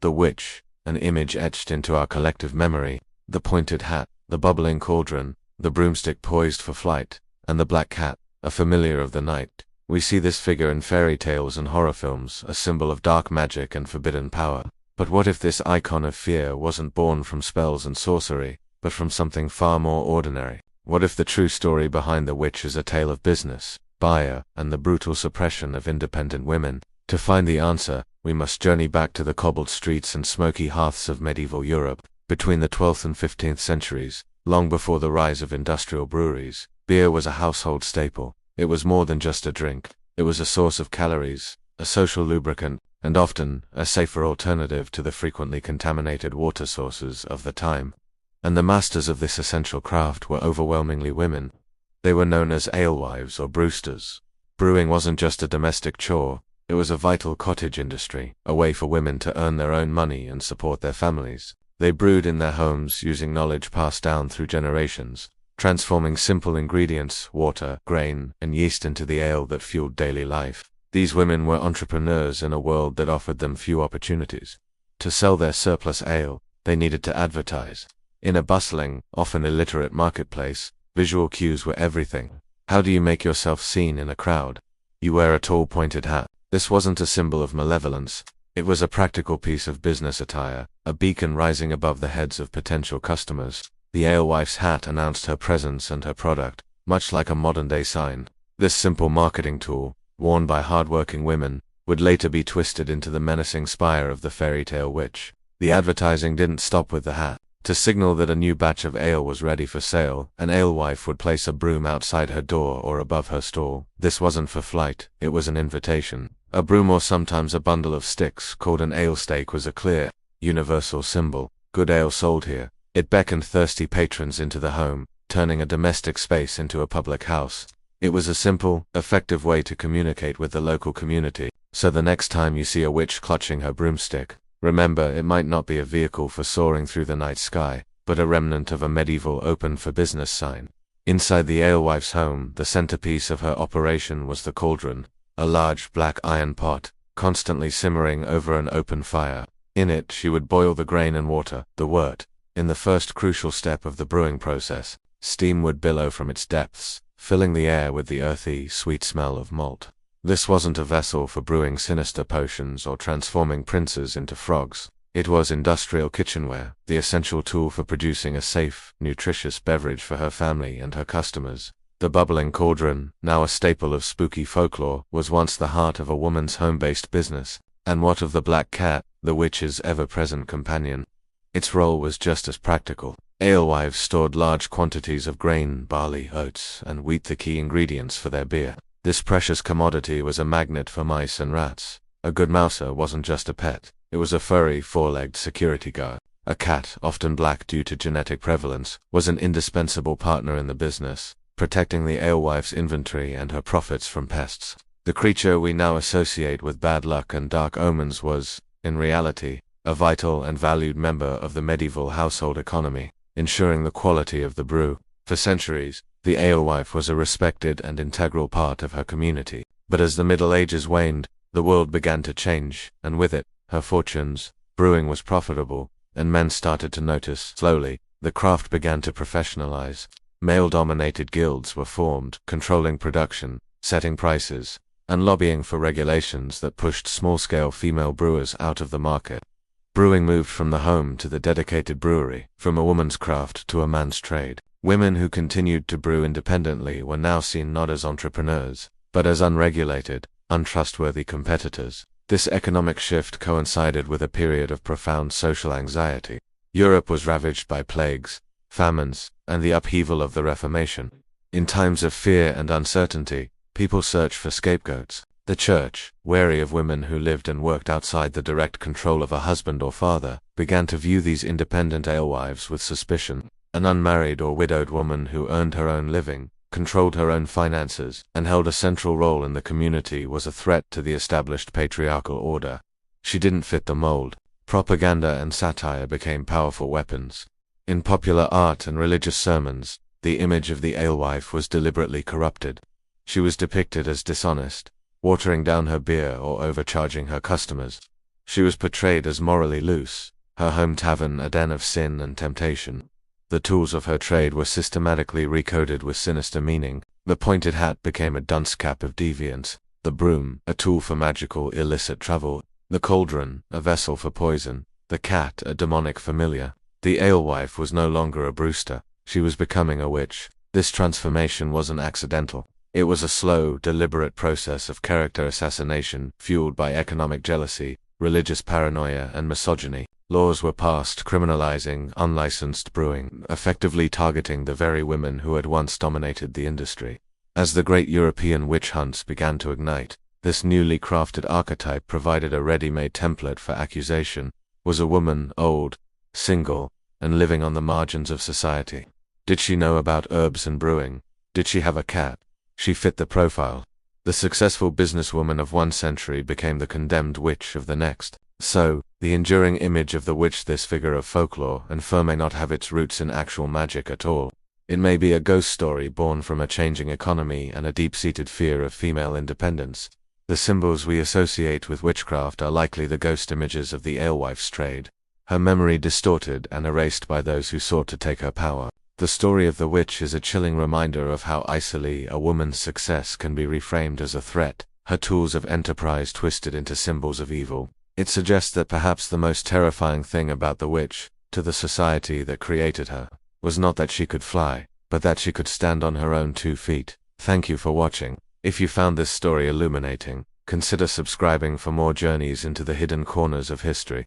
The witch, an image etched into our collective memory, the pointed hat, the bubbling cauldron, the broomstick poised for flight, and the black cat, a familiar of the night. We see this figure in fairy tales and horror films, a symbol of dark magic and forbidden power. But what if this icon of fear wasn't born from spells and sorcery, but from something far more ordinary? What if the true story behind the witch is a tale of business, buyer, and the brutal suppression of independent women? To find the answer, we must journey back to the cobbled streets and smoky hearths of medieval Europe. Between the 12th and 15th centuries, long before the rise of industrial breweries, beer was a household staple. It was more than just a drink. It was a source of calories, a social lubricant, and often a safer alternative to the frequently contaminated water sources of the time. And the masters of this essential craft were overwhelmingly women. They were known as alewives or brewsters. Brewing wasn't just a domestic chore, it was a vital cottage industry, a way for women to earn their own money and support their families. They brewed in their homes using knowledge passed down through generations, transforming simple ingredients, water, grain, and yeast into the ale that fueled daily life. These women were entrepreneurs in a world that offered them few opportunities. To sell their surplus ale, they needed to advertise. In a bustling, often illiterate marketplace, visual cues were everything. How do you make yourself seen in a crowd? You wear a tall pointed hat. This wasn't a symbol of malevolence. It was a practical piece of business attire, a beacon rising above the heads of potential customers. The alewife's hat announced her presence and her product, much like a modern-day sign. This simple marketing tool, worn by hard-working women, would later be twisted into the menacing spire of the fairy tale witch. The advertising didn't stop with the hat. To signal that a new batch of ale was ready for sale, an alewife would place a broom outside her door or above her stall. This wasn't for flight, it was an invitation. A broom, or sometimes a bundle of sticks called an ale stake, was a clear, universal symbol. Good ale sold here. It beckoned thirsty patrons into the home, turning a domestic space into a public house. It was a simple, effective way to communicate with the local community. So the next time you see a witch clutching her broomstick, remember, it might not be a vehicle for soaring through the night sky, but a remnant of a medieval open for business sign. Inside the alewife's home, the centerpiece of her operation was the cauldron, a large black iron pot, constantly simmering over an open fire. In it she would boil the grain and water, the wort. In the first crucial step of the brewing process, steam would billow from its depths, filling the air with the earthy, sweet smell of malt. This wasn't a vessel for brewing sinister potions or transforming princes into frogs. It was industrial kitchenware, the essential tool for producing a safe, nutritious beverage for her family and her customers. The bubbling cauldron, now a staple of spooky folklore, was once the heart of a woman's home-based business. And what of the black cat, the witch's ever-present companion? Its role was just as practical. Alewives stored large quantities of grain, barley, oats, and wheat, the key ingredients for their beer. This precious commodity was a magnet for mice and rats. A good mouser wasn't just a pet, it was a furry, four-legged security guard. A cat, often black due to genetic prevalence, was an indispensable partner in the business, protecting the alewife's inventory and her profits from pests. The creature we now associate with bad luck and dark omens was, in reality, a vital and valued member of the medieval household economy, ensuring the quality of the brew. For centuries, the alewife was a respected and integral part of her community. But as the Middle Ages waned, the world began to change, and with it, her fortunes. Brewing was profitable, and men started to notice. Slowly, the craft began to professionalize. Male-dominated guilds were formed, controlling production, setting prices, and lobbying for regulations that pushed small-scale female brewers out of the market. Brewing moved from the home to the dedicated brewery, from a woman's craft to a man's trade. Women who continued to brew independently were now seen not as entrepreneurs, but as unregulated, untrustworthy competitors. This economic shift coincided with a period of profound social anxiety. Europe was ravaged by plagues, famines, and the upheaval of the Reformation. In times of fear and uncertainty, people searched for scapegoats. The church, wary of women who lived and worked outside the direct control of a husband or father, began to view these independent alewives with suspicion. An unmarried or widowed woman who earned her own living, controlled her own finances, and held a central role in the community was a threat to the established patriarchal order. She didn't fit the mold. Propaganda and satire became powerful weapons. In popular art and religious sermons, the image of the alewife was deliberately corrupted. She was depicted as dishonest, watering down her beer or overcharging her customers. She was portrayed as morally loose, her home tavern a den of sin and temptation. The tools of her trade were systematically recoded with sinister meaning. The pointed hat became a dunce cap of deviance, the broom, a tool for magical illicit travel, the cauldron, a vessel for poison, the cat, a demonic familiar. The alewife was no longer a brewster, she was becoming a witch. This transformation wasn't accidental. It was a slow, deliberate process of character assassination, fueled by economic jealousy, religious paranoia, and misogyny. Laws were passed criminalizing unlicensed brewing, effectively targeting the very women who had once dominated the industry. As the great European witch hunts began to ignite, this newly crafted archetype provided a ready-made template for accusation. Was a woman, old, single, and living on the margins of society. Did she know about herbs and brewing? Did she have a cat? She fit the profile. The successful businesswoman of one century became the condemned witch of the next. So, the enduring image of the witch, this figure of folklore and fur, may not have its roots in actual magic at all. It may be a ghost story born from a changing economy and a deep-seated fear of female independence. The symbols we associate with witchcraft are likely the ghost images of the alewife's trade, her memory distorted and erased by those who sought to take her power. The story of the witch is a chilling reminder of how easily a woman's success can be reframed as a threat, her tools of enterprise twisted into symbols of evil. It suggests that perhaps the most terrifying thing about the witch, to the society that created her, was not that she could fly, but that she could stand on her own 2 feet. Thank you for watching. If you found this story illuminating, consider subscribing for more journeys into the hidden corners of history.